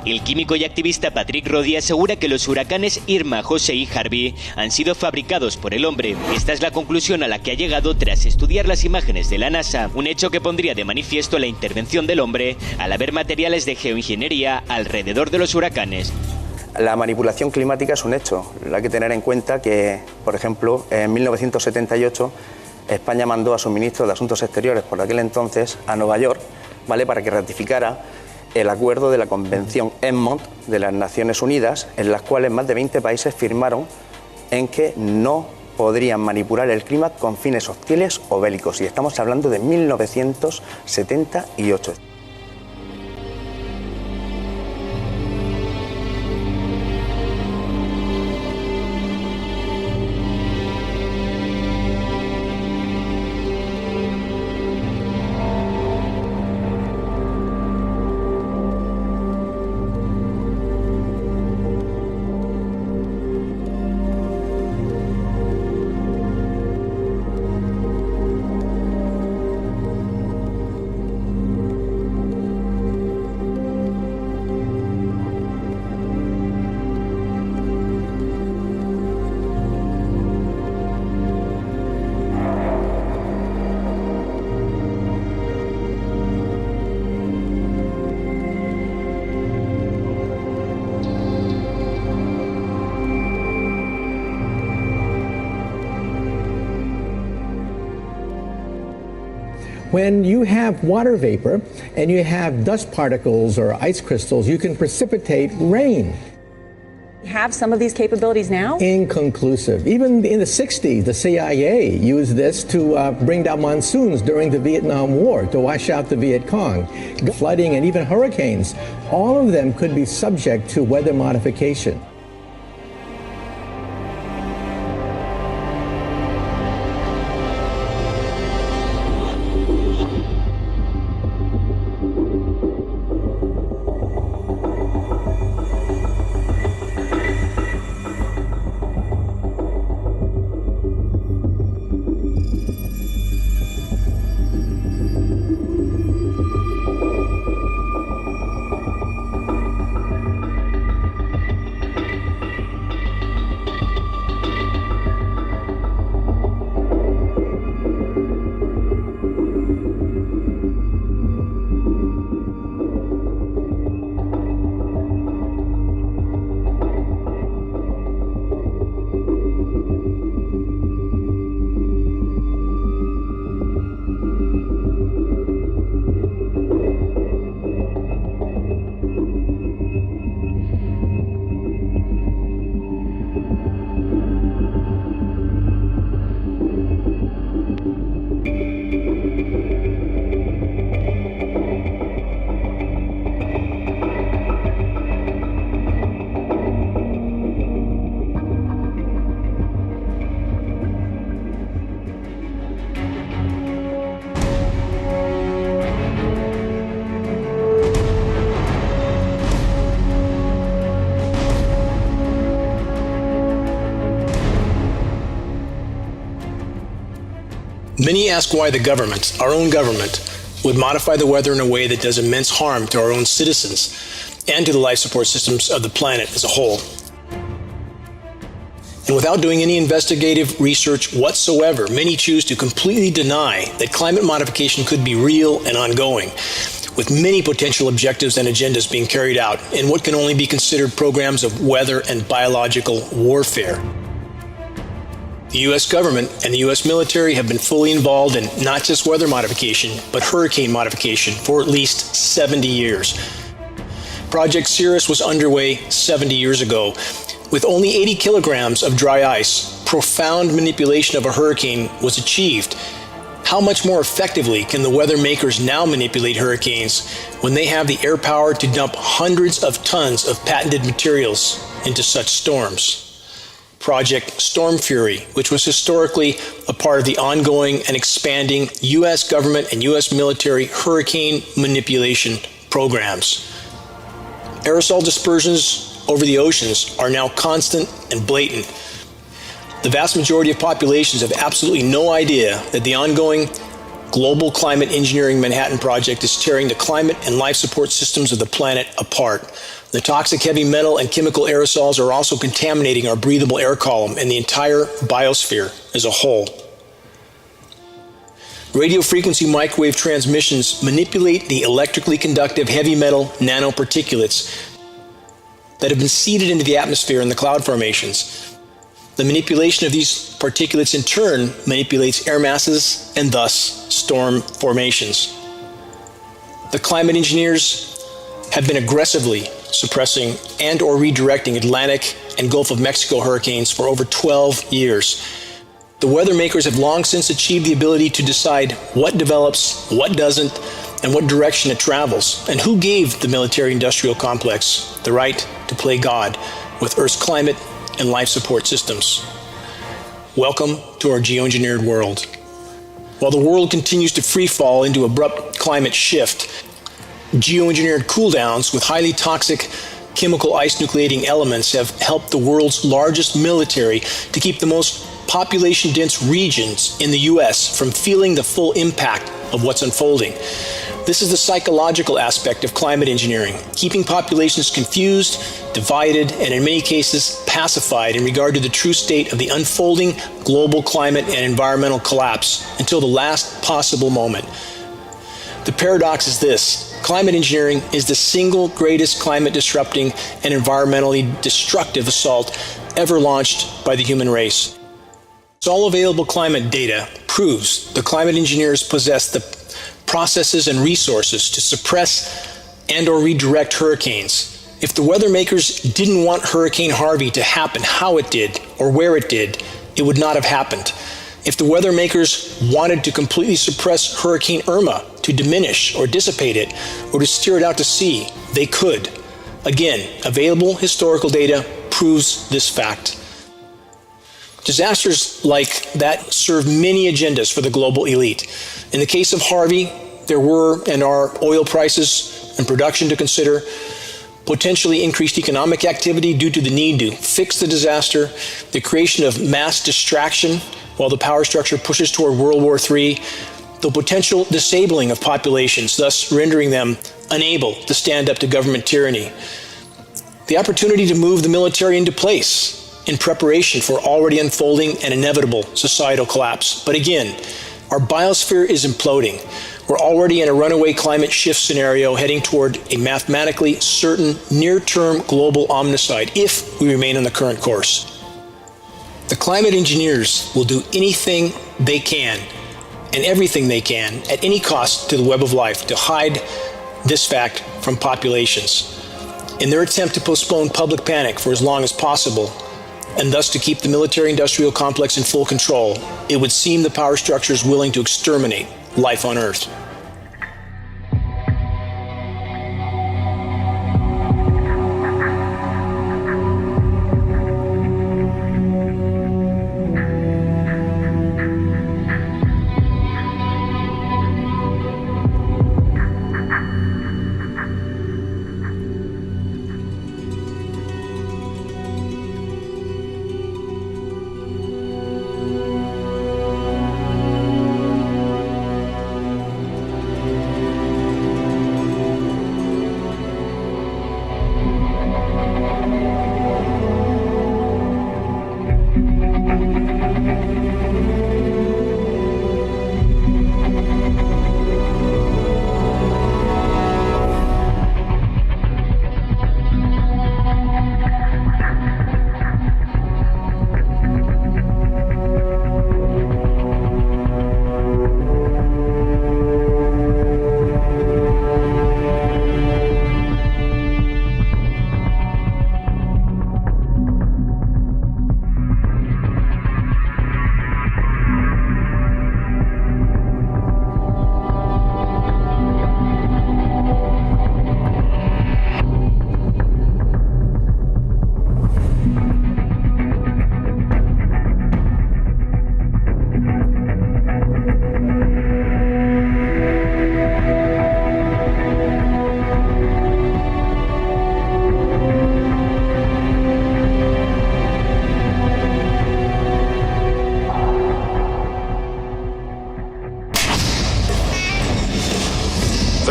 El químico y activista Patrick Roddy asegura que los huracanes Irma, José y Harvey han sido fabricados por el hombre. Esta es la conclusión a la que ha llegado tras estudiar las imágenes de la NASA, un hecho que pondría de manifiesto la intervención del hombre al haber materiales de geoingeniería alrededor de los huracanes. La manipulación climática es un hecho. Hay que tener en cuenta que, por ejemplo, en 1978 España mandó a su ministro de Asuntos Exteriores por aquel entonces a Nueva York, ¿vale?, para que ratificara el acuerdo de la Convención Egmont de las Naciones Unidas, en las cuales más de 20 países firmaron en que no podrían manipular el clima con fines hostiles o bélicos. Y estamos hablando de 1978. When you have water vapor and you have dust particles or ice crystals, you can precipitate rain. Have some of these capabilities now? Inconclusive. Even in the 60s, the CIA used this to bring down monsoons during the Vietnam War, to wash out the Viet Cong. Flooding and even hurricanes, all of them could be subject to weather modification. Many ask why the government, our own government, would modify the weather in a way that does immense harm to our own citizens and to the life support systems of the planet as a whole. And without doing any investigative research whatsoever, many choose to completely deny that climate modification could be real and ongoing, with many potential objectives and agendas being carried out in what can only be considered programs of weather and biological warfare. The U.S. government and the U.S. military have been fully involved in not just weather modification, but hurricane modification for at least 70 years. Project Cirrus was underway 70 years ago. With only 80 kilograms of dry ice, profound manipulation of a hurricane was achieved. How much more effectively can the weather makers now manipulate hurricanes when they have the air power to dump hundreds of tons of patented materials into such storms? Project Storm Fury, which was historically a part of the ongoing and expanding U.S. government and U.S. military hurricane manipulation programs. Aerosol dispersions over the oceans are now constant and blatant. The vast majority of populations have absolutely no idea that the ongoing global climate engineering Manhattan Project is tearing the climate and life support systems of the planet apart. The toxic heavy metal and chemical aerosols are also contaminating our breathable air column and the entire biosphere as a whole. Radio frequency microwave transmissions manipulate the electrically conductive heavy metal nanoparticulates that have been seeded into the atmosphere and the cloud formations. The manipulation of these particulates in turn manipulates air masses and thus storm formations. The climate engineers have been aggressively suppressing and or redirecting Atlantic and Gulf of Mexico hurricanes for over 12 years. The weather makers have long since achieved the ability to decide what develops, what doesn't, and what direction it travels, and who gave the military-industrial complex the right to play God with Earth's climate and life support systems. Welcome to our geoengineered world. While the world continues to free fall into abrupt climate shift, geoengineered cooldowns with highly toxic chemical ice nucleating elements have helped the world's largest military to keep the most population-dense regions in the U.S. from feeling the full impact of what's unfolding. This is the psychological aspect of climate engineering, keeping populations confused, divided, and in many cases pacified in regard to the true state of the unfolding global climate and environmental collapse until the last possible moment. The paradox is this: climate engineering is the single greatest climate disrupting and environmentally destructive assault ever launched by the human race. All available climate data proves the climate engineers possess the processes and resources to suppress and or redirect hurricanes. If the weather makers didn't want Hurricane Harvey to happen how it did or where it did, it would not have happened. If the weather makers wanted to completely suppress Hurricane Irma, to diminish or dissipate it, or to steer it out to sea, they could. Again, available historical data proves this fact. Disasters like that serve many agendas for the global elite. In the case of Harvey, there were and are oil prices and production to consider, potentially increased economic activity due to the need to fix the disaster, the creation of mass distraction while the power structure pushes toward World War III, the potential disabling of populations, thus rendering them unable to stand up to government tyranny, the opportunity to move the military into place in preparation for already unfolding and inevitable societal collapse. But again, our biosphere is imploding. We're already in a runaway climate shift scenario heading toward a mathematically certain near-term global omnicide if we remain on the current course. The climate engineers will do anything they can and everything they can at any cost to the web of life to hide this fact from populations. In their attempt to postpone public panic for as long as possible, and thus to keep the military-industrial complex in full control, it would seem the power structure is willing to exterminate life on Earth.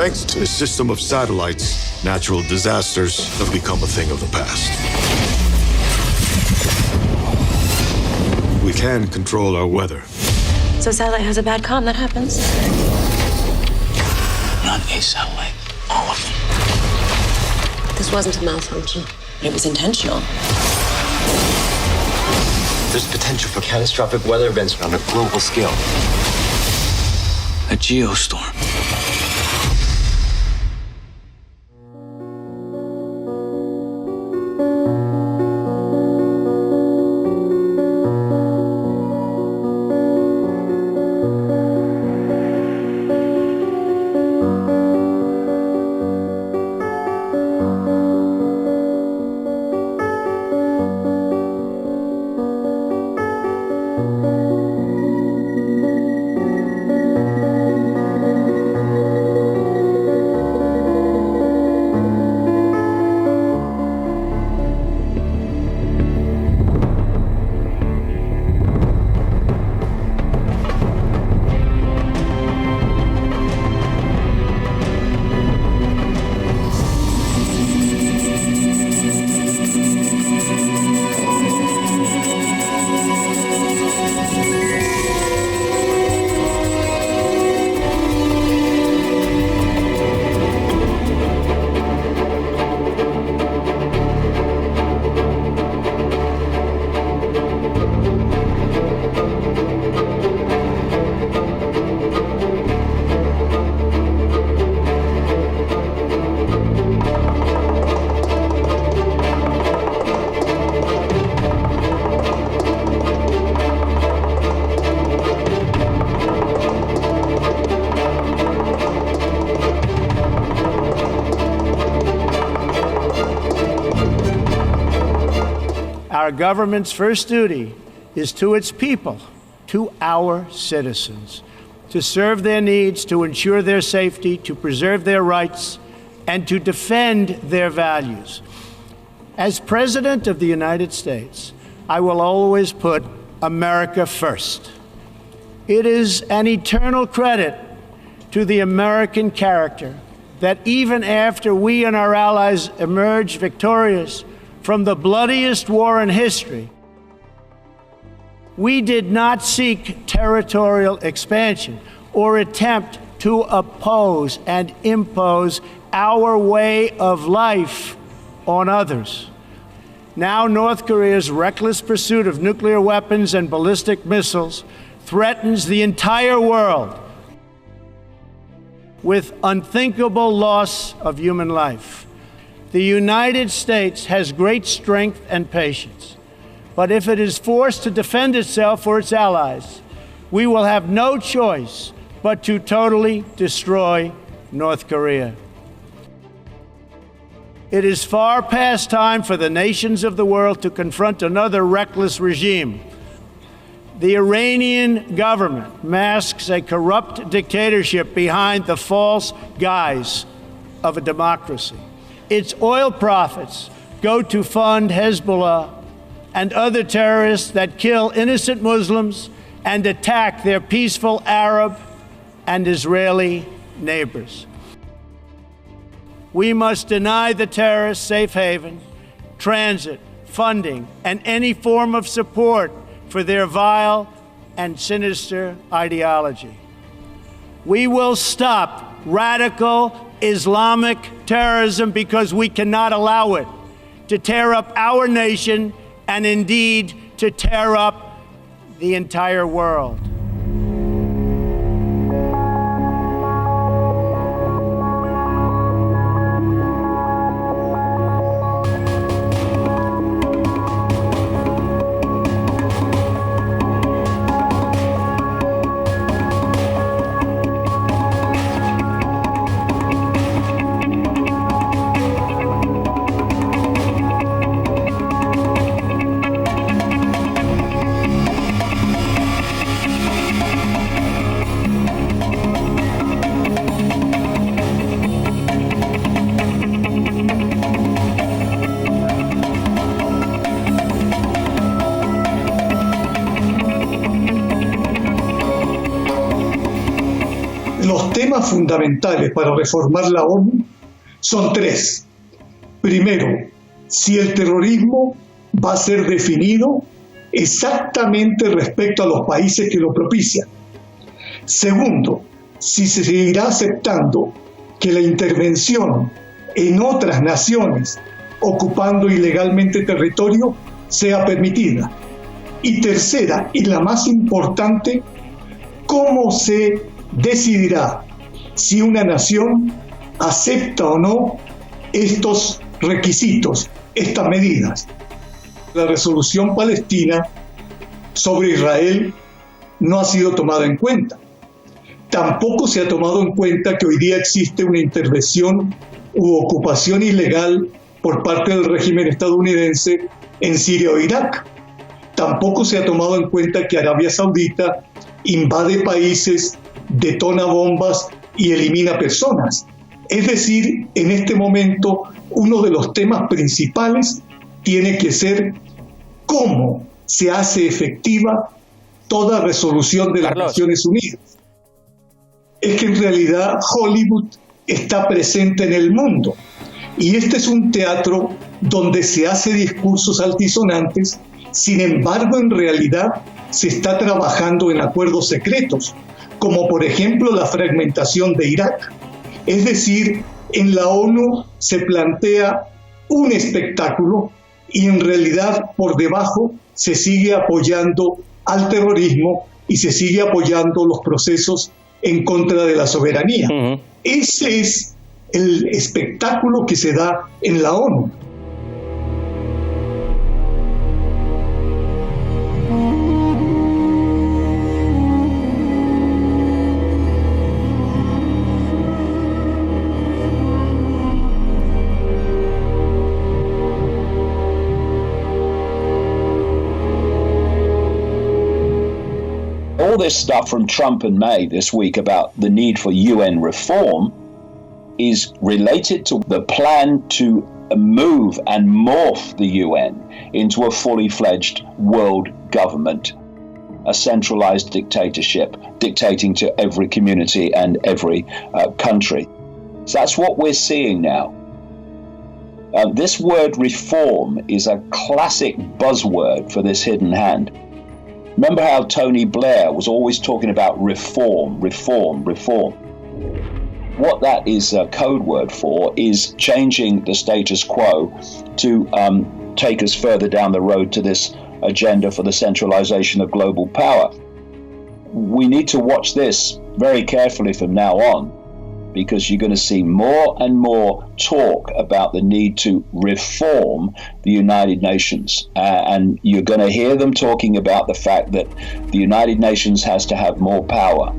Thanks to a system of satellites, natural disasters have become a thing of the past. We can control our weather. So a satellite has a bad comm, that happens. Not a satellite, all of them. This wasn't a malfunction. It was intentional. There's potential for catastrophic weather events on a global scale. A geostorm. Our government's first duty is to its people, to our citizens, to serve their needs, to ensure their safety, to preserve their rights, and to defend their values. As President of the United States, I will always put America first. It is an eternal credit to the American character that even after we and our allies emerged victorious from the bloodiest war in history, we did not seek territorial expansion or attempt to oppose and impose our way of life on others. Now, North Korea's reckless pursuit of nuclear weapons and ballistic missiles threatens the entire world with unthinkable loss of human life. The United States has great strength and patience, but if it is forced to defend itself or its allies, we will have no choice but to totally destroy North Korea. It is far past time for the nations of the world to confront another reckless regime. The Iranian government masks a corrupt dictatorship behind the false guise of a democracy. Its oil profits go to fund Hezbollah and other terrorists that kill innocent Muslims and attack their peaceful Arab and Israeli neighbors. We must deny the terrorists safe haven, transit, funding, and any form of support for their vile and sinister ideology. We will stop radical Islamic terrorism because we cannot allow it to tear up our nation and indeed to tear up the entire world. temas fundamentales para reformar la ONU son tres. Primero, si el terrorismo va a ser definido exactamente respecto a los países que lo propician. Segundo, si se seguirá aceptando que la intervención en otras naciones ocupando ilegalmente territorio sea permitida. Y tercera, y la más importante, cómo se decidirá si una nación acepta o no estos requisitos, estas medidas. La resolución palestina sobre Israel no ha sido tomada en cuenta. Tampoco se ha tomado en cuenta que hoy día existe una intervención u ocupación ilegal por parte del régimen estadounidense en Siria o Irak. Tampoco se ha tomado en cuenta que Arabia Saudita invade países, detona bombas y elimina personas. Es decir, en este momento, uno de los temas principales tiene que ser cómo se hace efectiva toda resolución de las Naciones Unidas. Es que en realidad Hollywood está presente en el mundo y este es un teatro donde se hace discursos altisonantes. Sin embargo, en realidad se está trabajando en acuerdos secretos, como por ejemplo la fragmentación de Irak. Es decir, en la ONU se plantea un espectáculo y en realidad por debajo se sigue apoyando al terrorismo y se sigue apoyando los procesos en contra de la soberanía. Ese es el espectáculo que se da en la ONU. All this stuff from Trump and May this week about the need for UN reform is related to the plan to move and morph the UN into a fully fledged world government, a centralized dictatorship dictating to every community and every country. So that's what we're seeing now. This word reform is a classic buzzword for this hidden hand. Remember how Tony Blair was always talking about reform, reform, reform. What that is a code word for is changing the status quo to take us further down the road to this agenda for the centralization of global power. We need to watch this very carefully from now on, because you're going to see more and more talk about the need to reform the United Nations. And you're going to hear them talking about the fact that the United Nations has to have more power.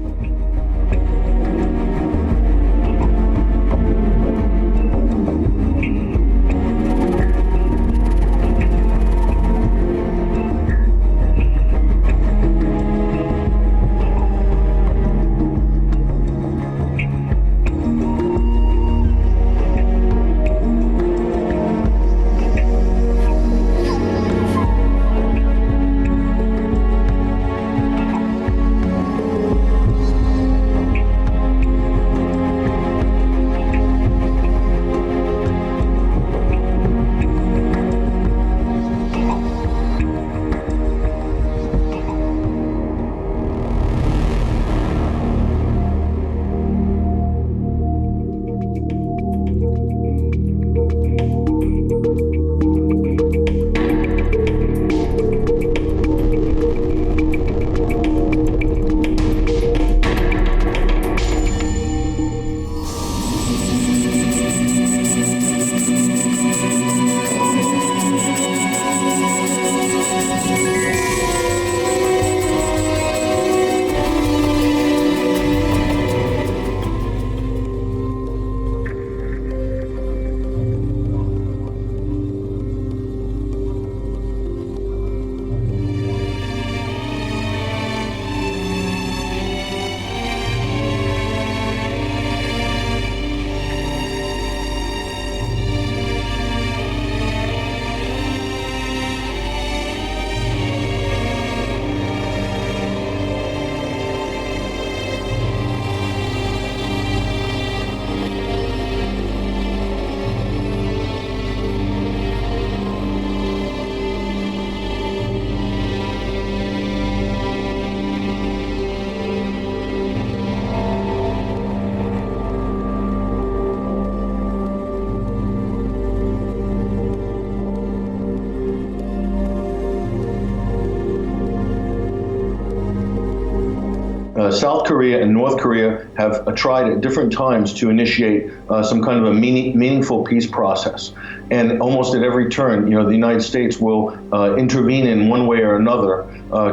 South Korea and North Korea have tried at different times to initiate some kind of a meaningful peace process. And almost at every turn, the United States will intervene in one way or another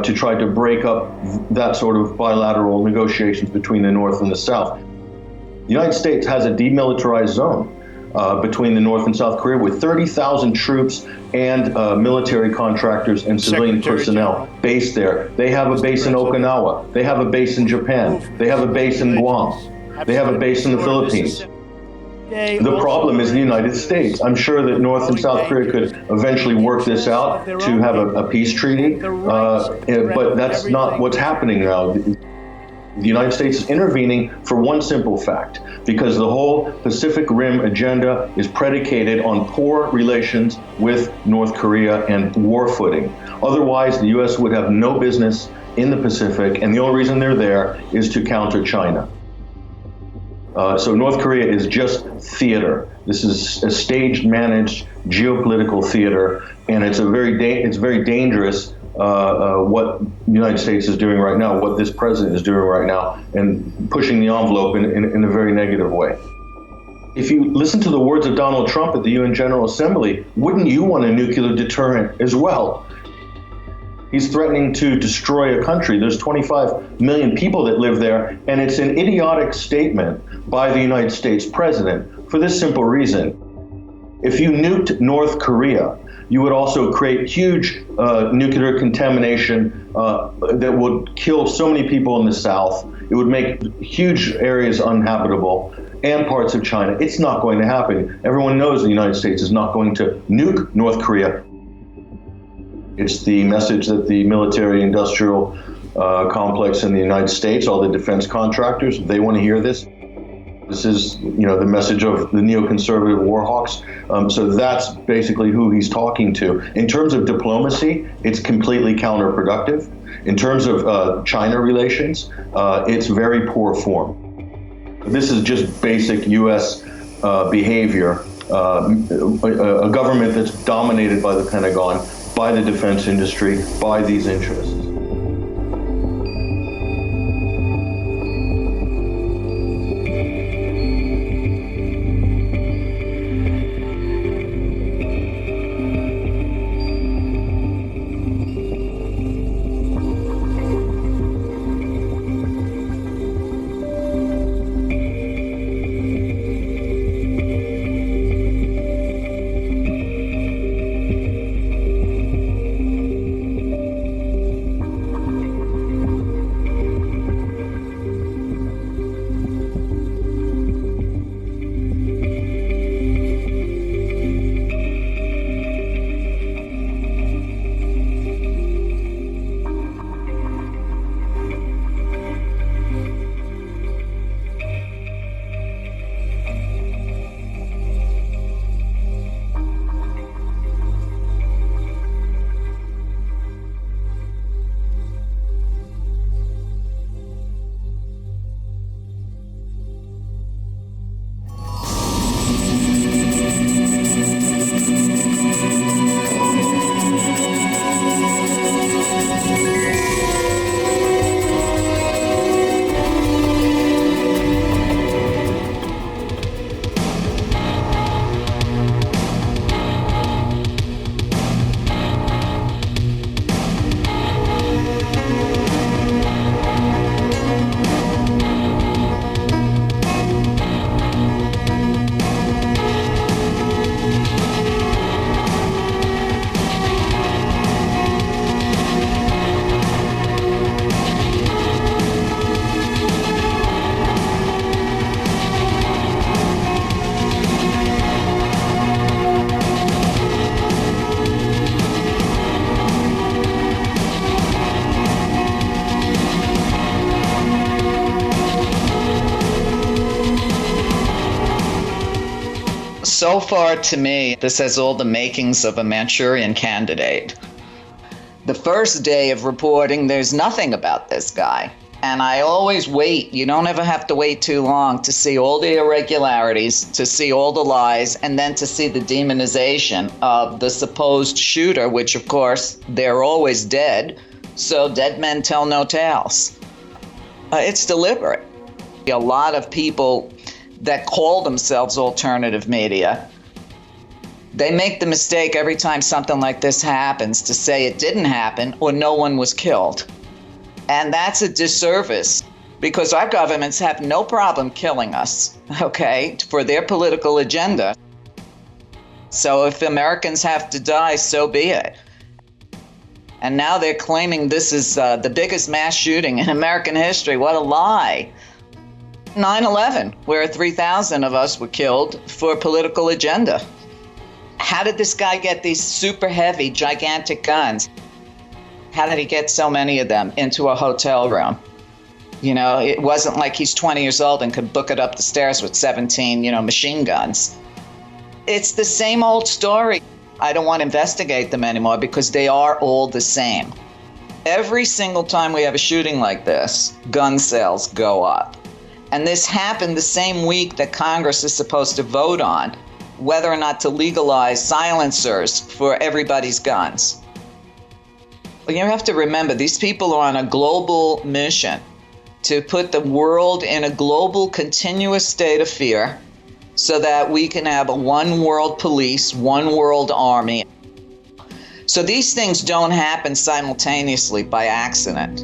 to try to break up that sort of bilateral negotiations between the North and the South. The United States has a demilitarized zone between the North and South Korea with 30,000 troops and military contractors and civilian personnel based there. They have a base in Okinawa. They have a base in Japan. They have a base in Guam. They have a base in the Philippines. The problem is the United States. I'm sure that North and South Korea could eventually work this out to have a peace treaty, but that's not what's happening now. The United States is intervening for one simple fact, because the whole Pacific Rim agenda is predicated on poor relations with North Korea and war footing. Otherwise, the U.S. would have no business in the Pacific, and the only reason they're there is to counter China. So North Korea is just theater. This is a staged, managed geopolitical theater, and it's very dangerous what the United States is doing right now, what this president is doing right now, and pushing the envelope in a very negative way. If you listen to the words of Donald Trump at the UN General Assembly, wouldn't you want a nuclear deterrent as well? He's threatening to destroy a country. There's 25 million people that live there, and it's an idiotic statement by the United States president for this simple reason. If you nuked North Korea, you would also create huge nuclear contamination that would kill so many people in the South. It would make huge areas uninhabitable and parts of China. It's not going to happen. Everyone knows the United States is not going to nuke North Korea. It's the message that the military-industrial complex in the United States, all the defense contractors, they want to hear this. This is, the message of the neoconservative war hawks. So that's basically who he's talking to. In terms of diplomacy, it's completely counterproductive. In terms of China relations, it's very poor form. This is just basic U.S. behavior. A government that's dominated by the Pentagon, by the defense industry, by these interests. So far, to me, this has all the makings of a Manchurian Candidate. The first day of reporting, there's nothing about this guy. And I always wait. You don't ever have to wait too long to see all the irregularities, to see all the lies, and then to see the demonization of the supposed shooter, which, of course, they're always dead. So dead men tell no tales. It's deliberate. A lot of people that call themselves alternative media, they make the mistake every time something like this happens to say it didn't happen or no one was killed. And that's a disservice because our governments have no problem killing us, okay, for their political agenda. So if Americans have to die, so be it. And now they're claiming this is the biggest mass shooting in American history. What a lie. 9/11, where 3,000 of us were killed for a political agenda. How did this guy get these super heavy, gigantic guns? How did he get so many of them into a hotel room? You know, it wasn't like he's 20 years old and could book it up the stairs with 17, machine guns. It's the same old story. I don't want to investigate them anymore because they are all the same. Every single time we have a shooting like this, gun sales go up. And this happened the same week that Congress is supposed to vote on whether or not to legalize silencers for everybody's guns. Well, you have to remember, these people are on a global mission to put the world in a global continuous state of fear so that we can have a one world police, one world army. So these things don't happen simultaneously by accident.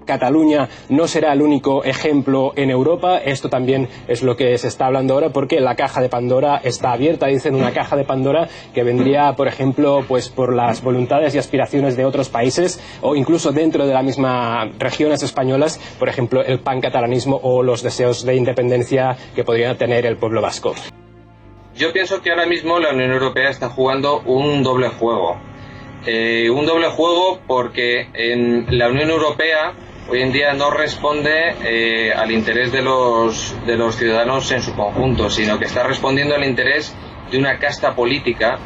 Cataluña no será el único ejemplo en Europa. Esto también es lo que se está hablando ahora, porque la caja de Pandora está abierta. Dicen una caja de Pandora que vendría, por ejemplo, pues por las voluntades y aspiraciones de otros países, o incluso dentro de las mismas regiones españolas, por ejemplo, el pancatalanismo o los deseos de independencia que podría tener el pueblo vasco. Yo pienso que ahora mismo la Unión Europea está jugando un doble juego. Un doble juego porque en la Unión Europea hoy en día no responde al interés de los ciudadanos en su conjunto, sino que está respondiendo al interés de una casta política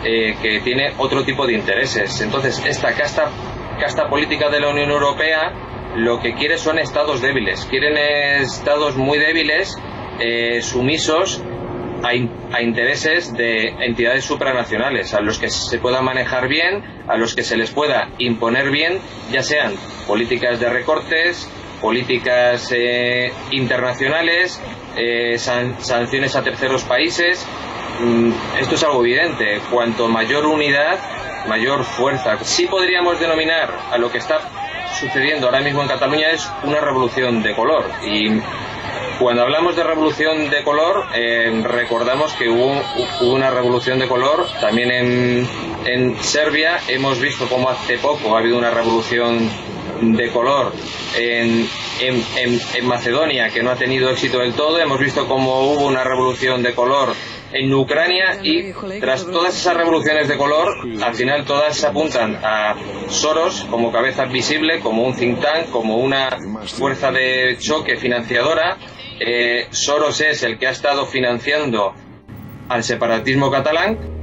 que tiene otro tipo de intereses. Entonces, esta casta política de la Unión Europea lo que quiere son estados débiles, quieren estados muy débiles, sumisos a intereses de entidades supranacionales, a los que se pueda manejar bien, a los que se les pueda imponer bien, ya sean políticas de recortes, políticas internacionales, sanciones a terceros países. Esto es algo evidente. Cuanto mayor unidad, mayor fuerza. Sí podríamos denominar a lo que está sucediendo ahora mismo en Cataluña es una revolución de color. Y cuando hablamos de revolución de color, recordamos que hubo una revolución de color también en Serbia. Hemos visto cómo hace poco ha habido una revolución de color en Macedonia, que no ha tenido éxito del todo. Hemos visto cómo hubo una revolución de color en Ucrania, y tras todas esas revoluciones de color, al final todas apuntan a Soros como cabeza visible, como un think tank, como una fuerza de choque financiadora. Soros es el que ha estado financiando al separatismo catalán.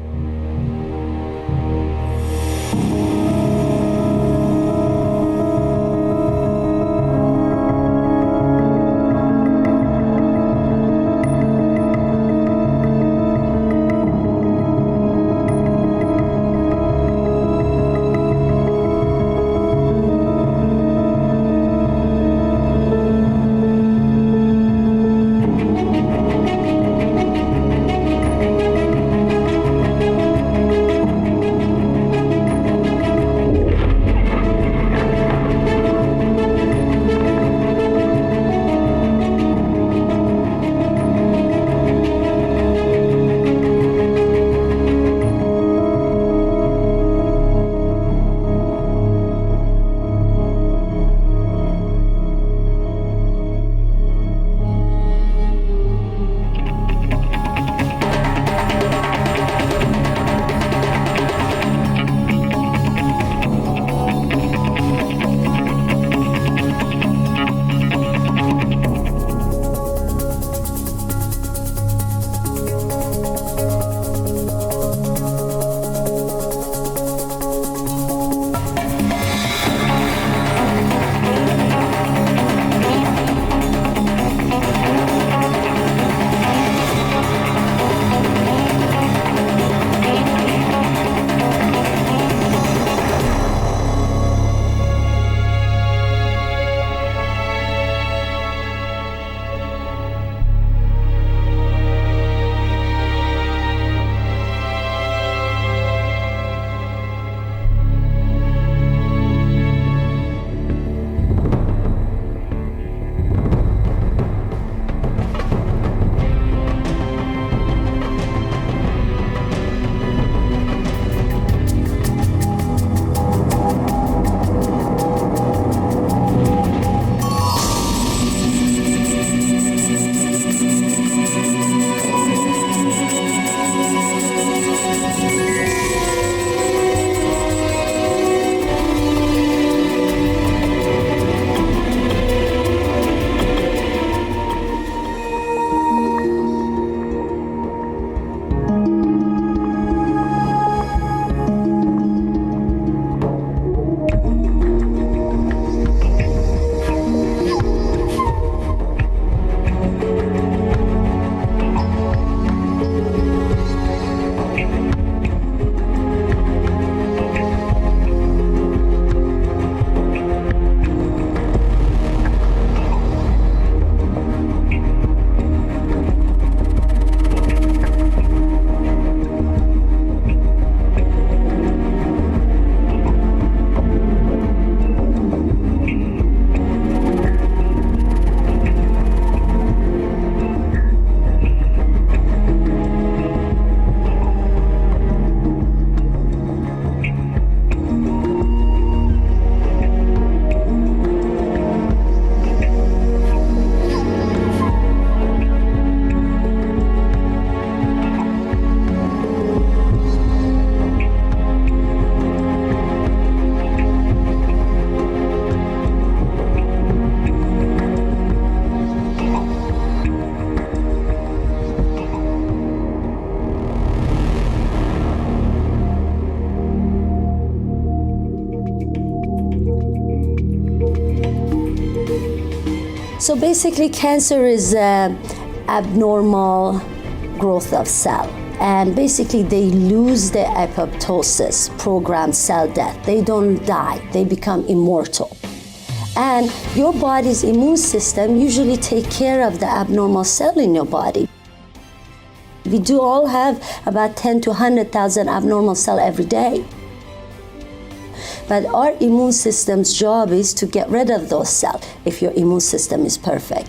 So basically cancer is abnormal growth of cell. And basically they lose their apoptosis, programmed cell death. They don't die, they become immortal. And your body's immune system usually take care of the abnormal cell in your body. We do all have about 10 to 100,000 abnormal cells every day. But our immune system's job is to get rid of those cells if your immune system is perfect.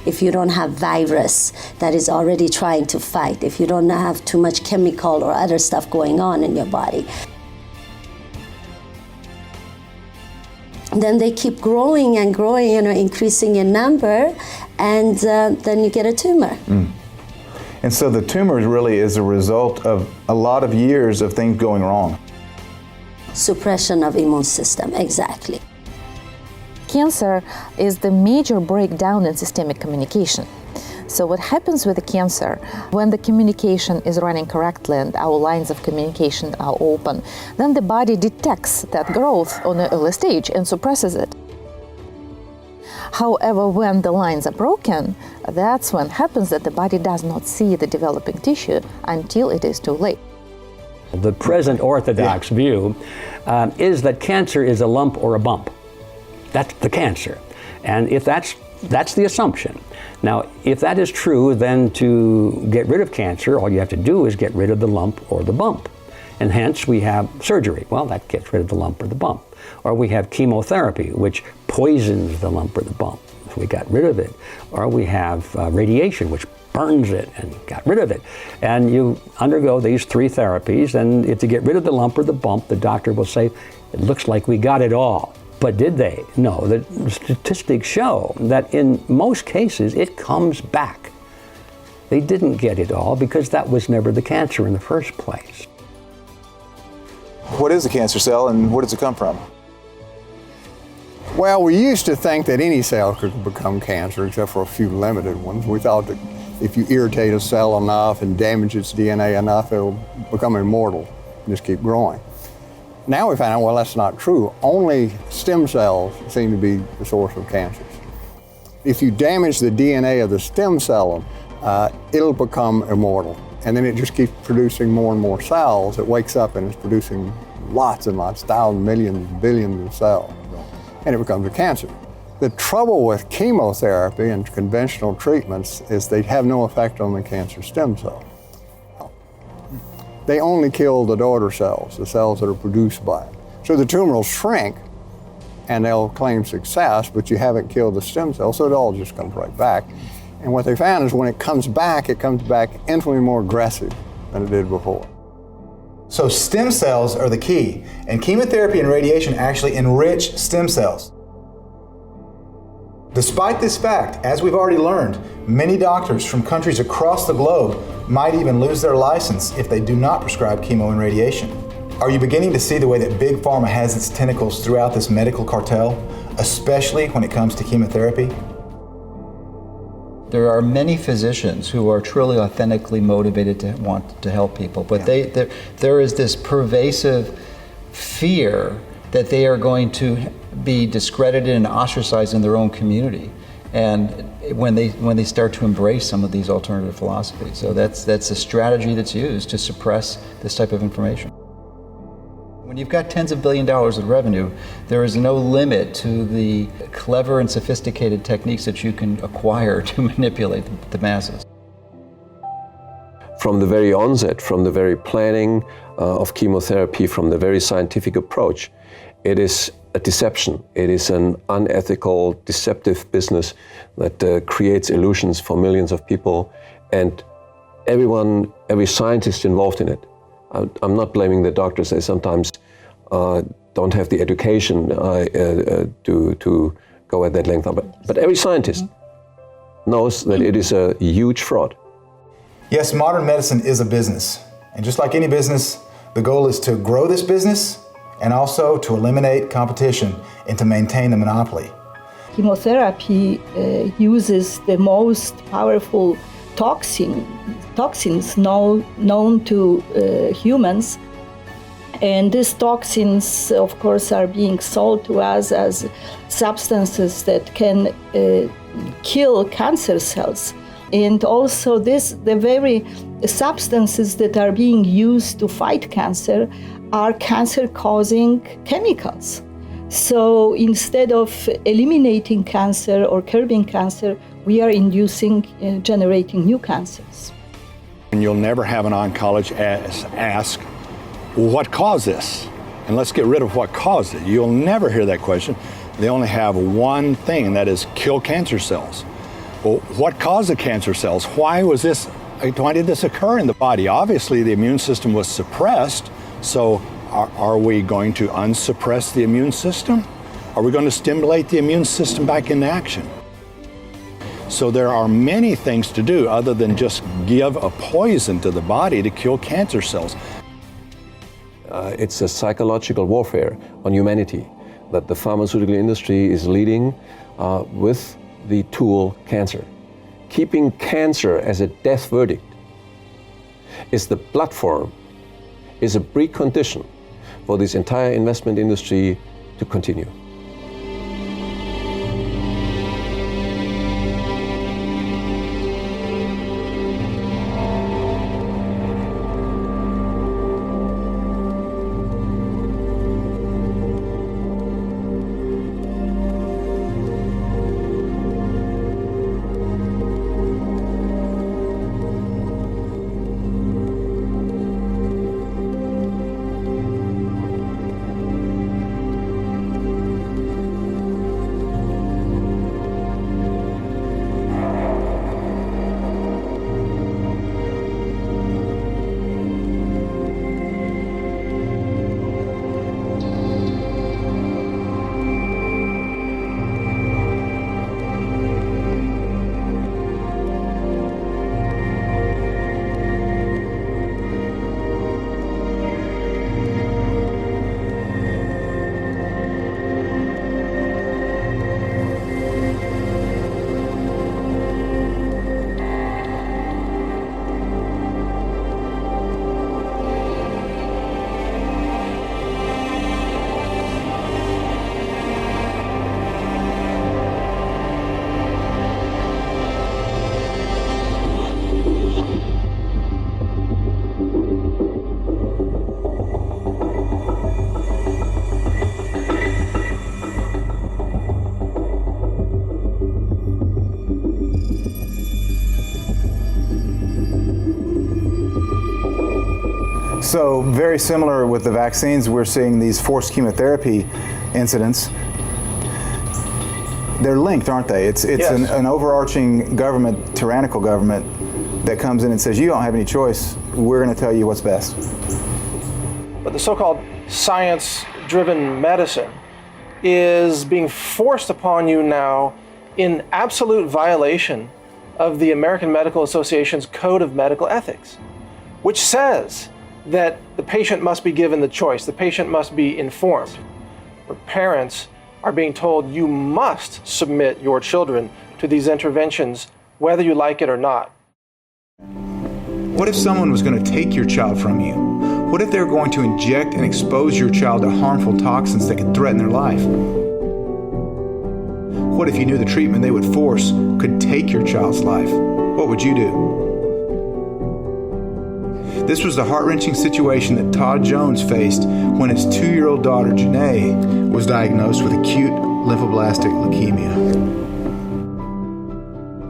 If you don't have virus that is already trying to fight, if you don't have too much chemical or other stuff going on in your body. Then they keep growing and growing, increasing in number, and then you get a tumor. And so the tumor really is a result of a lot of years of things going wrong. Suppression of immune system, exactly. Cancer is the major breakdown in systemic communication. So what happens with the cancer, when the communication is running correctly and our lines of communication are open, then the body detects that growth on an early stage and suppresses it. However, when the lines are broken, that's when it happens that the body does not see the developing tissue until it is too late. The present orthodox view is that cancer is a lump or a bump. That's the cancer. And if that's the assumption. Now, if that is true, then to get rid of cancer, all you have to do is get rid of the lump or the bump. And hence we have surgery. Well, that gets rid of the lump or the bump. Or we have chemotherapy, which poisons the lump or the bump. So we got rid of it. Or we have radiation, which burns it and got rid of it. And you undergo these three therapies, and if you get rid of the lump or the bump, the doctor will say, it looks like we got it all. But did they? No, the statistics show that in most cases it comes back. They didn't get it all because that was never the cancer in the first place. What is a cancer cell and where does it come from? Well, we used to think that any cell could become cancer except for a few limited ones. We thought that if you irritate a cell enough and damage its DNA enough, it'll become immortal and just keep growing. Now we find out, well, that's not true. Only stem cells seem to be the source of cancers. If you damage the DNA of the stem cell, it'll become immortal. And then it just keeps producing more and more cells. It wakes up and it's producing lots and lots, thousands, millions, billions of cells. And it becomes a cancer. The trouble with chemotherapy and conventional treatments is they have no effect on the cancer stem cell. They only kill the daughter cells, the cells that are produced by it. So the tumor will shrink and they'll claim success, but you haven't killed the stem cell, so it all just comes right back. And what they found is when it comes back infinitely more aggressive than it did before. So stem cells are the key, and chemotherapy and radiation actually enrich stem cells. Despite this fact, as we've already learned, many doctors from countries across the globe might even lose their license if they do not prescribe chemo and radiation. Are you beginning to see the way that Big Pharma has its tentacles throughout this medical cartel, especially when it comes to chemotherapy? There are many physicians who are truly authentically motivated to want to help people, but there is this pervasive fear that they are going to be discredited and ostracized in their own community, and when they start to embrace some of these alternative philosophies. So that's a strategy that's used to suppress this type of information. When you've got tens of billions of dollars of revenue, there is no limit to the clever and sophisticated techniques that you can acquire to manipulate the masses. From the very onset, from the very planning of chemotherapy, from the very scientific approach, it is a deception. It is an unethical, deceptive business that creates illusions for millions of people, and every scientist involved in it. I'm not blaming the doctors. They sometimes don't have the education to go at that length. But every scientist knows that it is a huge fraud. Yes, modern medicine is a business. And just like any business, the goal is to grow this business and also to eliminate competition and to maintain the monopoly. Chemotherapy uses the most powerful toxins known to humans, and these toxins, of course, are being sold to us as substances that can kill cancer cells. And also the very substances that are being used to fight cancer are cancer-causing chemicals. So instead of eliminating cancer or curbing cancer, we are inducing, generating new cancers. And you'll never have an oncologist ask, well, what caused this? And let's get rid of what caused it. You'll never hear that question. They only have one thing, and that is kill cancer cells. Well, what caused the cancer cells? Why did this occur in the body? Obviously, the immune system was suppressed, so are we going to unsuppress the immune system? Are we going to stimulate the immune system back into action? So there are many things to do other than just give a poison to the body to kill cancer cells. It's a psychological warfare on humanity that the pharmaceutical industry is leading with the tool cancer. Keeping cancer as a death verdict is the platform, is a precondition for this entire investment industry to continue. So very similar with the vaccines, we're seeing these forced chemotherapy incidents. They're linked, aren't they? It's yes. an overarching government, tyrannical government, that comes in and says, you don't have any choice, we're going to tell you what's best. But the so-called science-driven medicine is being forced upon you now in absolute violation of the American Medical Association's Code of Medical Ethics, which says that the patient must be given the choice, the patient must be informed. Where parents are being told you must submit your children to these interventions, whether you like it or not. What if someone was going to take your child from you? What if they were going to inject and expose your child to harmful toxins that could threaten their life? What if you knew the treatment they would force could take your child's life? What would you do? This was the heart-wrenching situation that Todd Jones faced when his 2-year-old daughter, Janae, was diagnosed with acute lymphoblastic leukemia.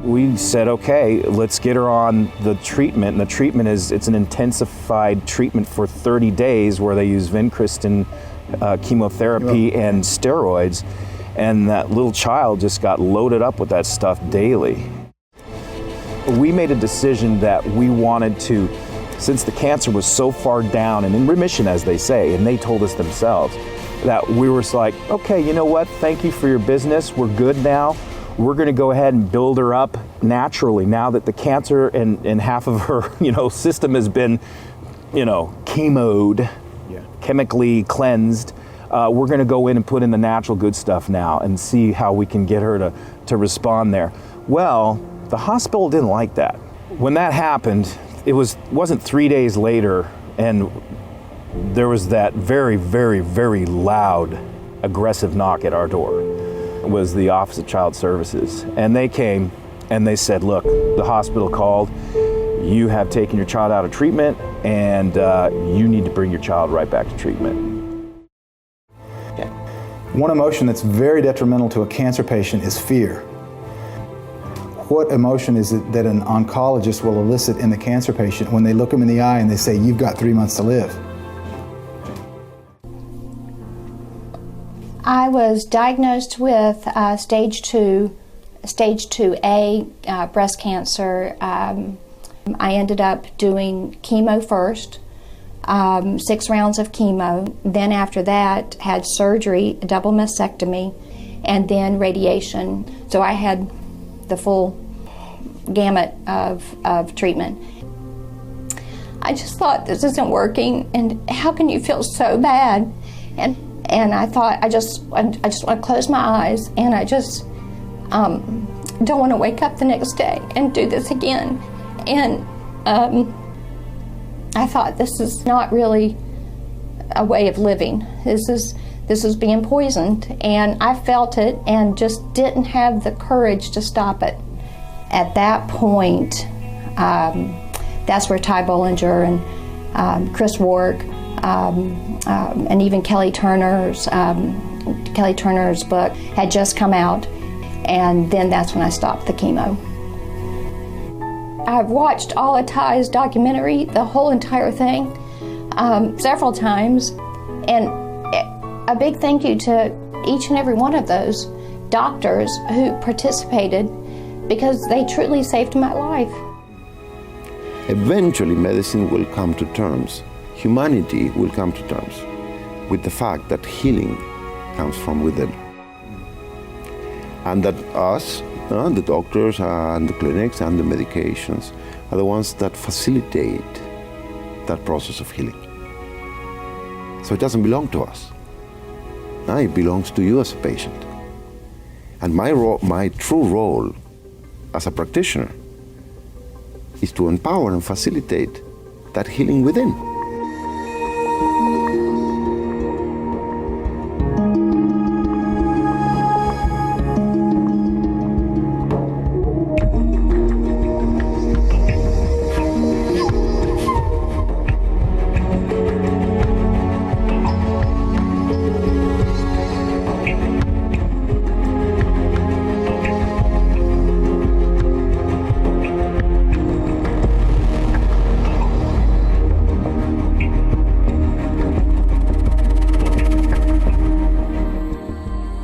We said, okay, let's get her on the treatment. And the treatment it's an intensified treatment for 30 days where they use vincristine, chemotherapy, and steroids. And that little child just got loaded up with that stuff daily. We made a decision that we wanted to, since the cancer was so far down and in remission, as they say, and they told us themselves, that we were like, okay, you know what? Thank you for your business. We're good now. We're going to go ahead and build her up naturally now that the cancer and half of her, system has been, chemoed, chemically cleansed. We're going to go in and put in the natural good stuff now and see how we can get her to respond there. Well, the hospital didn't like that. When that happened, it wasn't 3 days later, and there was that very, very, very loud, aggressive knock at our door. It was the Office of Child Services. And they came and they said, look, the hospital called, you have taken your child out of treatment, and you need to bring your child right back to treatment. One emotion that's very detrimental to a cancer patient is fear. What emotion is it that an oncologist will elicit in the cancer patient when they look them in the eye and they say, you've got 3 months to live? I was diagnosed with stage 2A breast cancer. I ended up doing chemo first, 6 rounds of chemo. Then after that, had surgery, a double mastectomy, and then radiation. So I had the full gamut of treatment. I just thought, this isn't working, and how can you feel so bad? And I thought, I just want to close my eyes, and I just don't want to wake up the next day and do this again. And I thought, this is not really a way of living. This is being poisoned, and I felt it and just didn't have the courage to stop it. At that point, that's where Ty Bollinger and Chris Wark and even Kelly Turner's book had just come out, and then that's when I stopped the chemo. I've watched all of Ty's documentary, the whole entire thing, several times, and a big thank you to each and every one of those doctors who participated, because they truly saved my life. Eventually, medicine will come to terms, humanity will come to terms with the fact that healing comes from within. And that us, the doctors and the clinics and the medications, are the ones that facilitate that process of healing. So it doesn't belong to us. It belongs to you as a patient. And my true role as a practitioner is to empower and facilitate that healing within.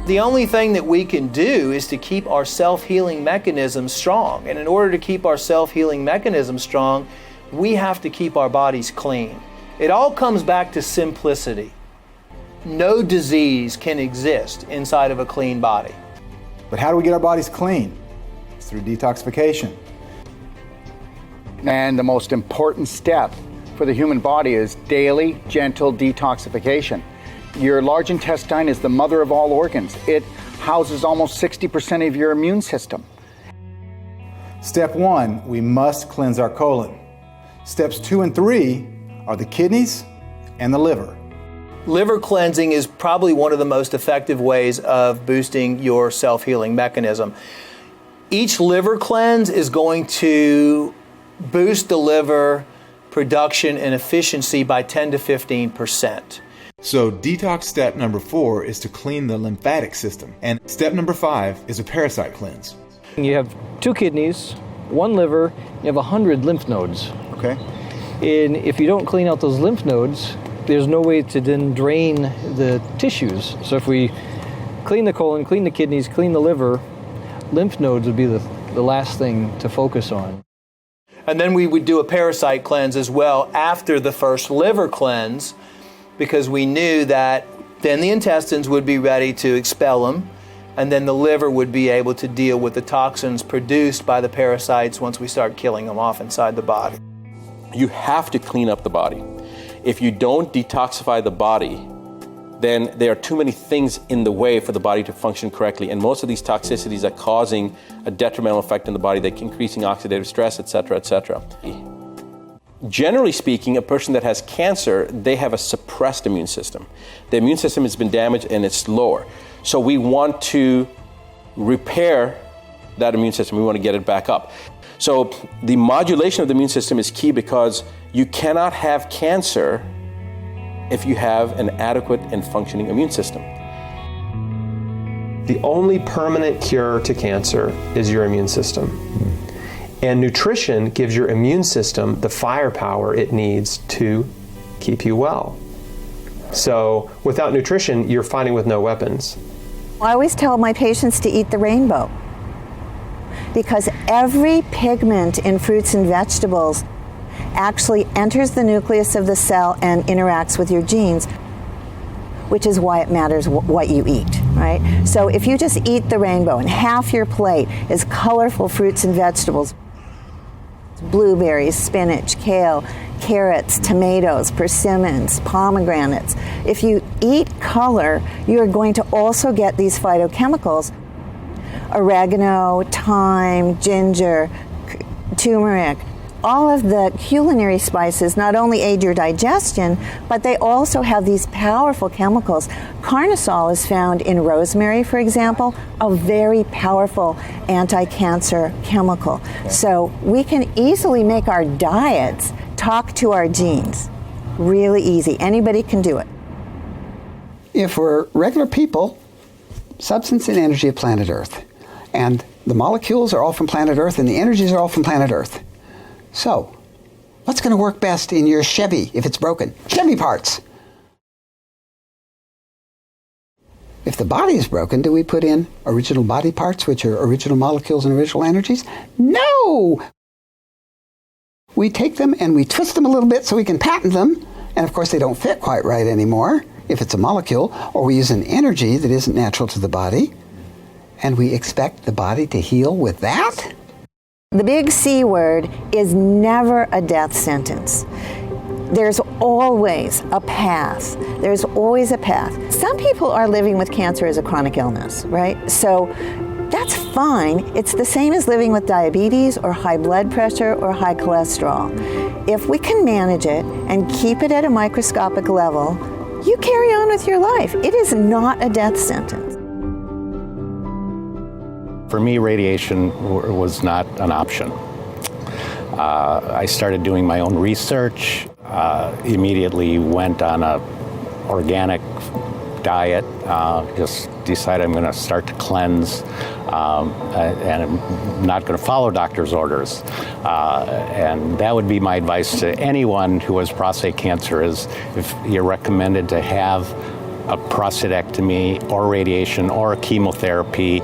The only thing that we can do is to keep our self-healing mechanisms strong. And in order to keep our self-healing mechanisms strong, we have to keep our bodies clean. It all comes back to simplicity. No disease can exist inside of a clean body. But how do we get our bodies clean? It's through detoxification. And the most important step for the human body is daily, gentle detoxification. Your large intestine is the mother of all organs. It houses almost 60% of your immune system. Step 1, we must cleanse our colon. Steps 2 and 3 are the kidneys and the liver. Liver cleansing is probably one of the most effective ways of boosting your self-healing mechanism. Each liver cleanse is going to boost the liver production and efficiency by 10 to 15%. So detox step number 4 is to clean the lymphatic system. And step number 5 is a parasite cleanse. You have 2 kidneys, 1 liver, you have 100 lymph nodes. Okay. And if you don't clean out those lymph nodes, there's no way to then drain the tissues. So if we clean the colon, clean the kidneys, clean the liver, lymph nodes would be the last thing to focus on. And then we would do a parasite cleanse as well after the first liver cleanse, because we knew that then the intestines would be ready to expel them, and then the liver would be able to deal with the toxins produced by the parasites once we start killing them off inside the body. You have to clean up the body. If you don't detoxify the body, then there are too many things in the way for the body to function correctly, and most of these toxicities are causing a detrimental effect in the body, like increasing oxidative stress, etc., etc. Generally speaking, a person that has cancer, they have a suppressed immune system. The immune system has been damaged and it's lower. So we want to repair that immune system. We want to get it back up. So the modulation of the immune system is key, because you cannot have cancer if you have an adequate and functioning immune system. The only permanent cure to cancer is your immune system. And nutrition gives your immune system the firepower it needs to keep you well. So without nutrition, you're fighting with no weapons. I always tell my patients to eat the rainbow, because every pigment in fruits and vegetables actually enters the nucleus of the cell and interacts with your genes, which is why it matters what you eat, right? So if you just eat the rainbow and half your plate is colorful fruits and vegetables, Blueberries, spinach, kale, carrots, tomatoes, persimmons, pomegranates. If you eat color, you're going to also get these phytochemicals. Oregano, thyme, ginger, turmeric. All of the culinary spices not only aid your digestion, but they also have these powerful chemicals. Carnosol is found in rosemary, for example, a very powerful anti-cancer chemical. So we can easily make our diets talk to our genes. Really easy. Anybody can do it. If we're regular people, substance and energy of planet Earth, and the molecules are all from planet Earth and the energies are all from planet Earth. So, what's going to work best in your Chevy if it's broken? Chevy parts. If the body is broken, do we put in original body parts, which are original molecules and original energies? No! We take them and we twist them a little bit so we can patent them, and of course they don't fit quite right anymore if it's a molecule, or we use an energy that isn't natural to the body, and we expect the body to heal with that? The big C word is never a death sentence. There's always a path. There's always a path. Some people are living with cancer as a chronic illness, right? So that's fine. It's the same as living with diabetes or high blood pressure or high cholesterol. If we can manage it and keep it at a microscopic level, you carry on with your life. It is not a death sentence. For me, radiation was not an option. I started doing my own research, immediately went on a organic diet, just decided I'm going to start to cleanse, and I'm not going to follow doctor's orders. And that would be my advice to anyone who has prostate cancer, is if you're recommended to have a prostatectomy or radiation or chemotherapy,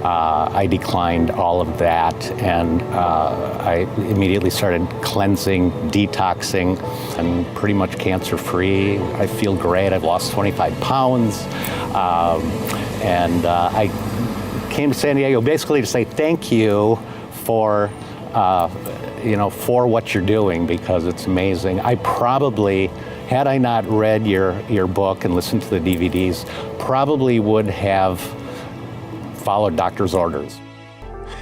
I declined all of that, and I immediately started cleansing, detoxing, and pretty much cancer-free. I feel great. I've lost 25 pounds, and I came to San Diego basically to say thank you for for what you're doing, because it's amazing. I probably, had I not read your book and listened to the DVDs, probably would have followed doctor's orders.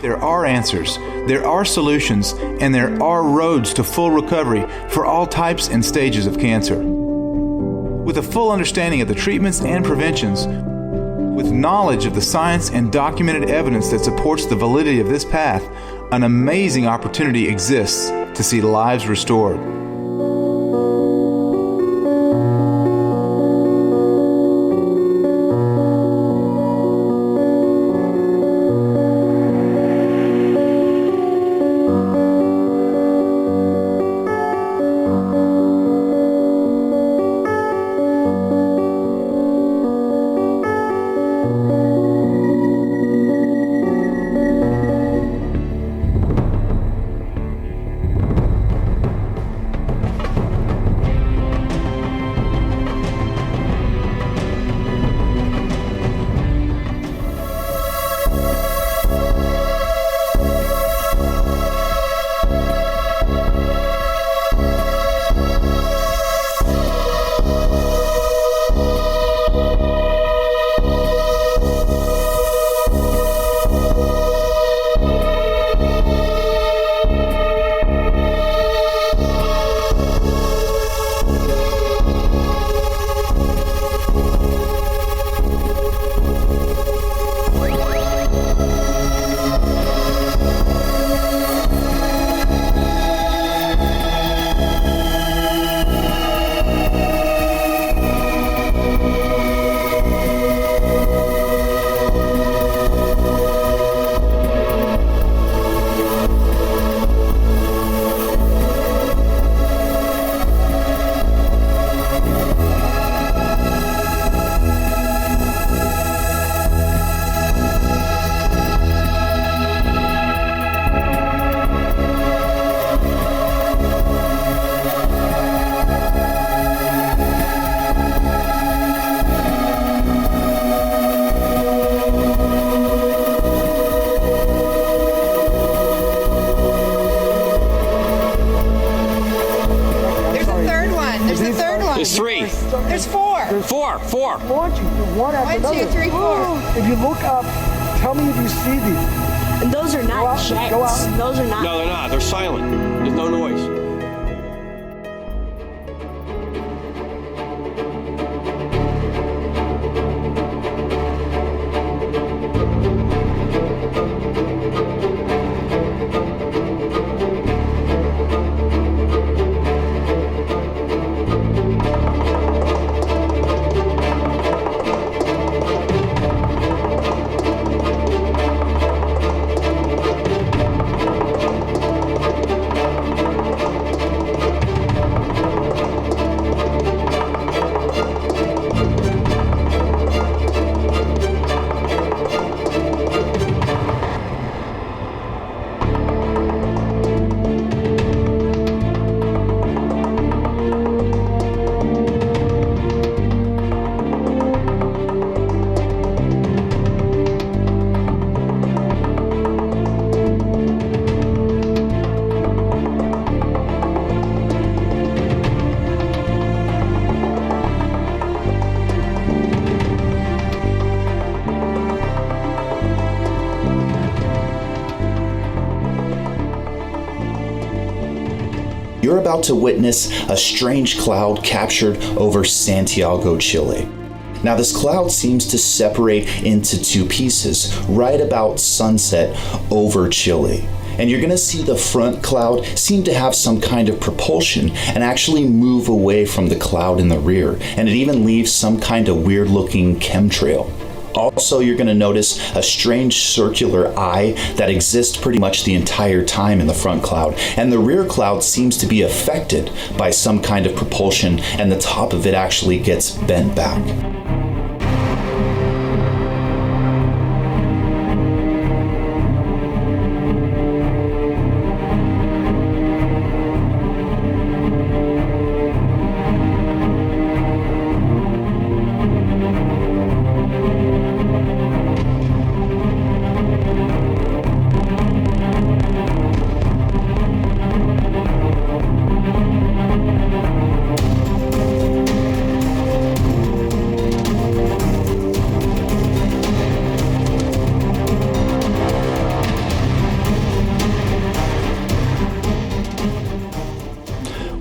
There are answers, there are solutions, and there are roads to full recovery for all types and stages of cancer. With a full understanding of the treatments and preventions, with knowledge of the science and documented evidence that supports the validity of this path, an amazing opportunity exists to see lives restored. There's 3. There's 4. 4. Launching one after another. 1, 2, 3, 4. If you look up, tell me if you see these. And those are not jets. Those are not. No, they're not. They're silent. There's no noise. You're about to witness a strange cloud captured over Santiago, Chile. Now this cloud seems to separate into 2 pieces right about sunset over Chile. And you're going to see the front cloud seem to have some kind of propulsion and actually move away from the cloud in the rear. And it even leaves some kind of weird looking chemtrail. Also, you're going to notice a strange circular eye that exists pretty much the entire time in the front cloud. And the rear cloud seems to be affected by some kind of propulsion, and the top of it actually gets bent back.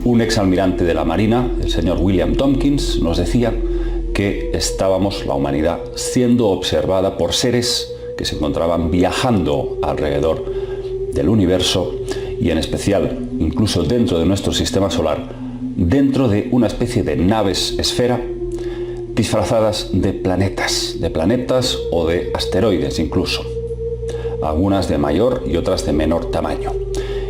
Un exalmirante de la Marina, el señor William Tompkins, nos decía que estábamos, la humanidad, siendo observada por seres que se encontraban viajando alrededor del universo y en especial, incluso dentro de nuestro sistema solar, dentro de una especie de naves esfera disfrazadas de planetas o de asteroides incluso, algunas de mayor y otras de menor tamaño.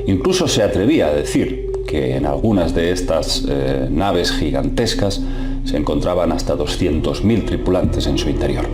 Incluso se atrevía a decir que en algunas de estas naves gigantescas se encontraban hasta 200.000 tripulantes en su interior.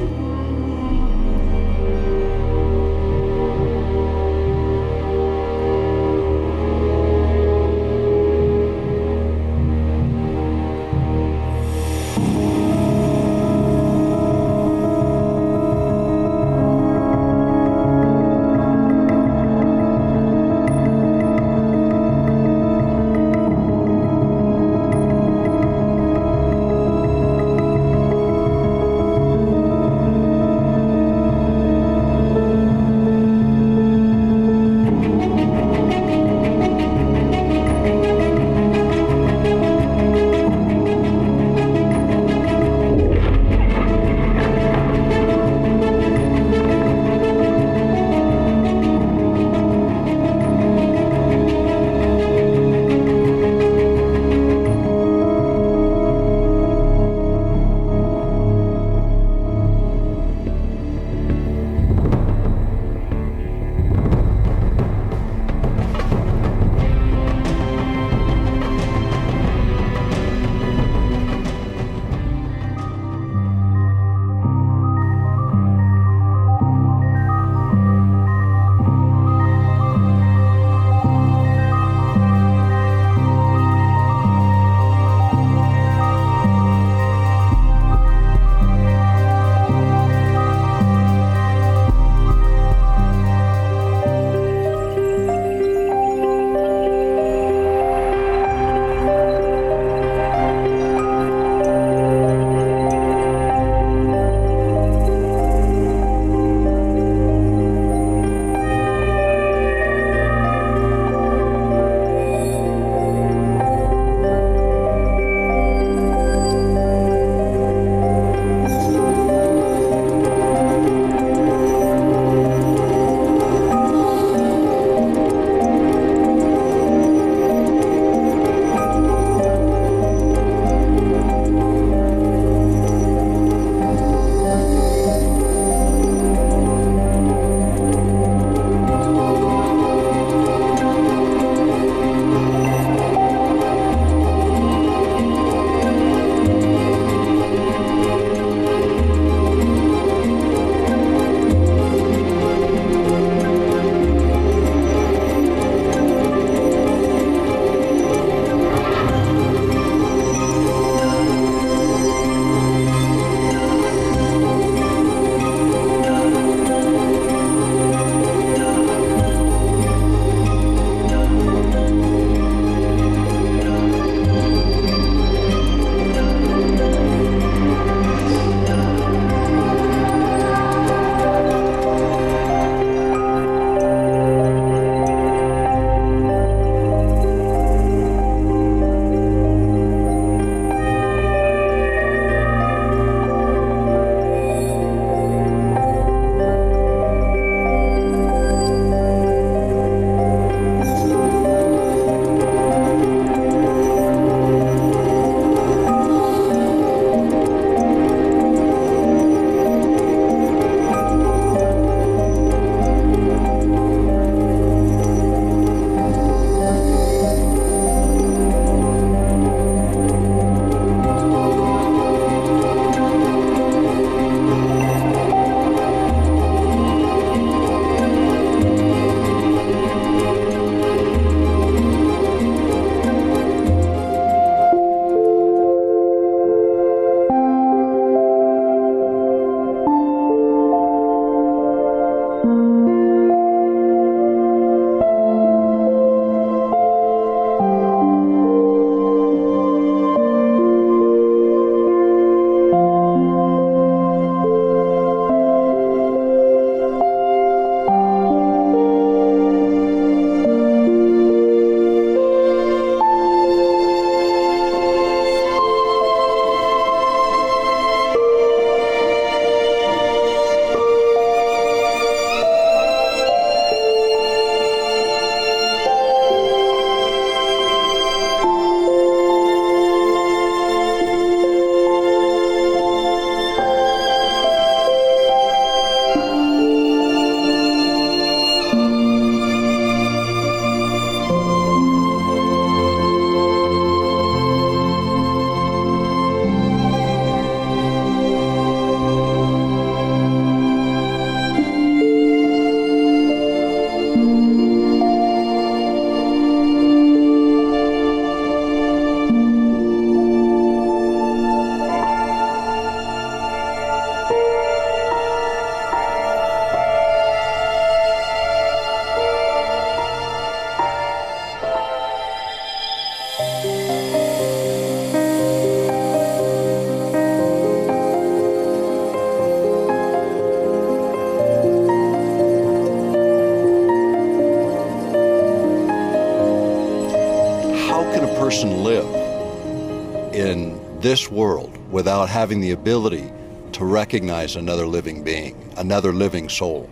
in this world without having the ability to recognize another living being, another living soul.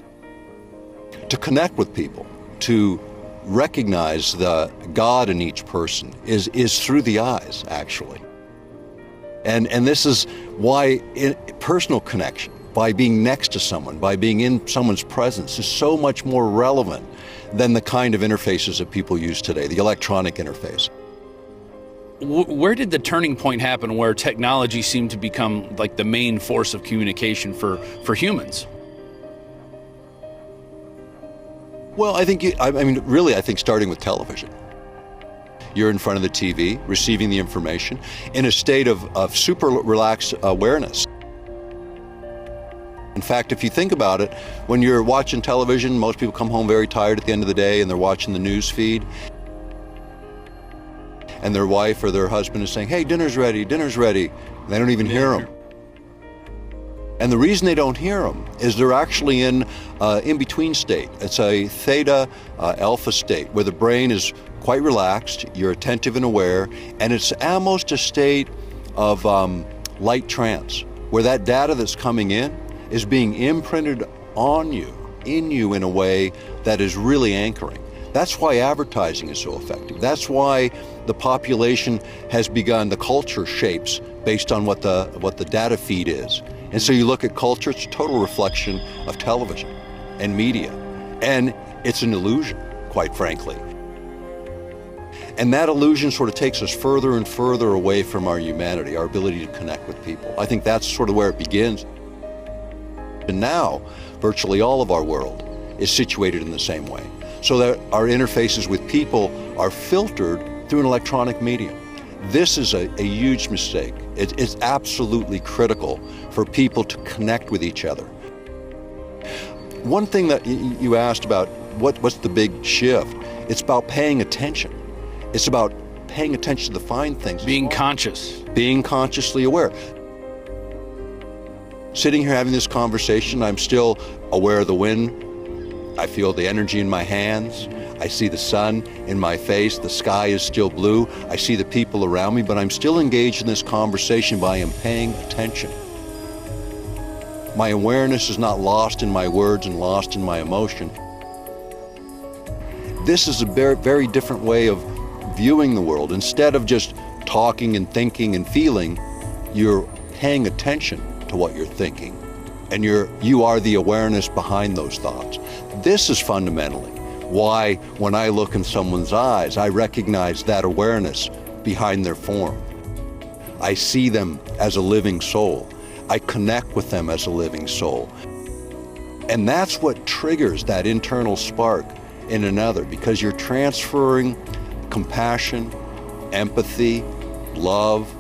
To connect with people, to recognize the God in each person is through the eyes, actually. And this is why personal connection, by being next to someone, by being in someone's presence, is so much more relevant than the kind of interfaces that people use today, the electronic interface. Where did the turning point happen where technology seemed to become like the main force of communication for humans? Well, I think, I think starting with television. You're in front of the TV, receiving the information in a state of super relaxed awareness. In fact, if you think about it, when you're watching television, most people come home very tired at the end of the day and they're watching the news feed. And their wife or their husband is saying, hey, dinner's ready. And they don't even hear them. And the reason they don't hear them is they're actually in between state. It's a theta alpha state where the brain is quite relaxed, you're attentive and aware, and it's almost a state of light trance, where that data that's coming in is being imprinted on you, in a way that is really anchoring. That's why advertising is so effective. That's why the population has begun, the culture shapes based on what the data feed is. And so you look at culture, it's a total reflection of television and media. And it's an illusion, quite frankly. And that illusion sort of takes us further and further away from our humanity, our ability to connect with people. I think that's sort of where it begins. And now, virtually all of our world is situated in the same way, so that our interfaces with people are filtered through an electronic medium. This is a huge mistake. It's absolutely critical for people to connect with each other. One thing that you asked about, what's the big shift? It's about paying attention. It's about paying attention to the fine things. Being conscious. Being consciously aware. Sitting here having this conversation, I'm still aware of the wind. I feel the energy in my hands. I see the sun in my face. The sky is still blue. I see the people around me, but I'm still engaged in this conversation, but I am paying attention. My awareness is not lost in my words and lost in my emotion. This is a very, very different way of viewing the world. Instead of just talking and thinking and feeling, you're paying attention to what you're thinking, and you are the awareness behind those thoughts. This is fundamentally why when I look in someone's eyes, I recognize that awareness behind their form. I see them as a living soul. I connect with them as a living soul. And that's what triggers that internal spark in another, because you're transferring compassion, empathy, love,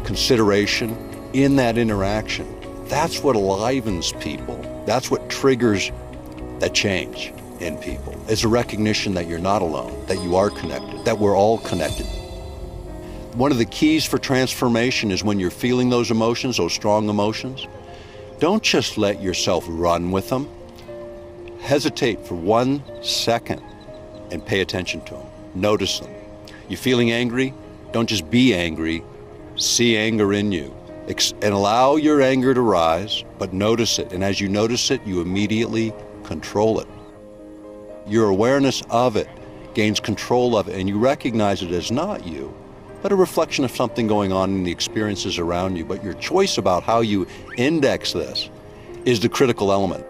consideration in that interaction. That's what enlivens people. That's what triggers that change in people. It's a recognition that you're not alone, that you are connected, that we're all connected. One of the keys for transformation is when you're feeling those emotions, those strong emotions, don't just let yourself run with them. Hesitate for 1 second and pay attention to them. Notice them. You're feeling angry? Don't just be angry. See anger in you. And allow your anger to rise, but notice it. And as you notice it, you immediately control it. Your awareness of it gains control of it, and you recognize it as not you, but a reflection of something going on in the experiences around you. But your choice about how you index this is the critical element.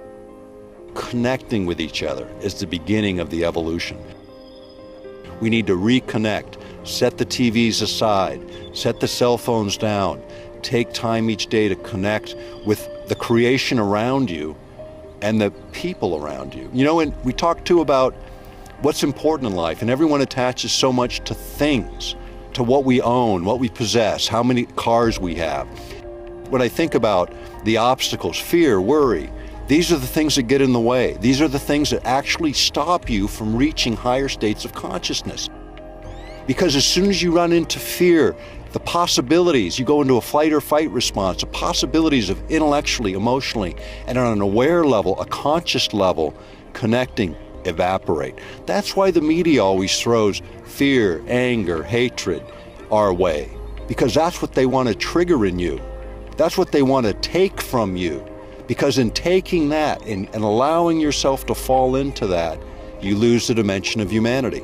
Connecting with each other is the beginning of the evolution. We need to reconnect, set the TVs aside, set the cell phones down, take time each day to connect with the creation around you and the people around you. You know, and we talk too about what's important in life, and everyone attaches so much to things, to what we own, what we possess, how many cars we have. When I think about the obstacles, fear, worry, these are the things that get in the way. These are the things that actually stop you from reaching higher states of consciousness. Because as soon as you run into fear, the possibilities, you go into a flight or fight response, the possibilities of intellectually, emotionally, and on an aware level, a conscious level, connecting, evaporate. That's why the media always throws fear, anger, hatred our way, because that's what they want to trigger in you. That's what they want to take from you. Because in taking that and allowing yourself to fall into that, you lose the dimension of humanity.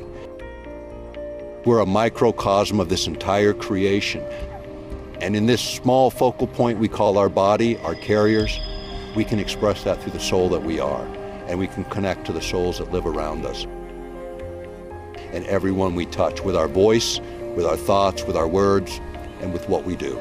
We're a microcosm of this entire creation. And in this small focal point we call our body, our carriers, we can express that through the soul that we are. And we can connect to the souls that live around us. And everyone we touch, with our voice, with our thoughts, with our words, and with what we do.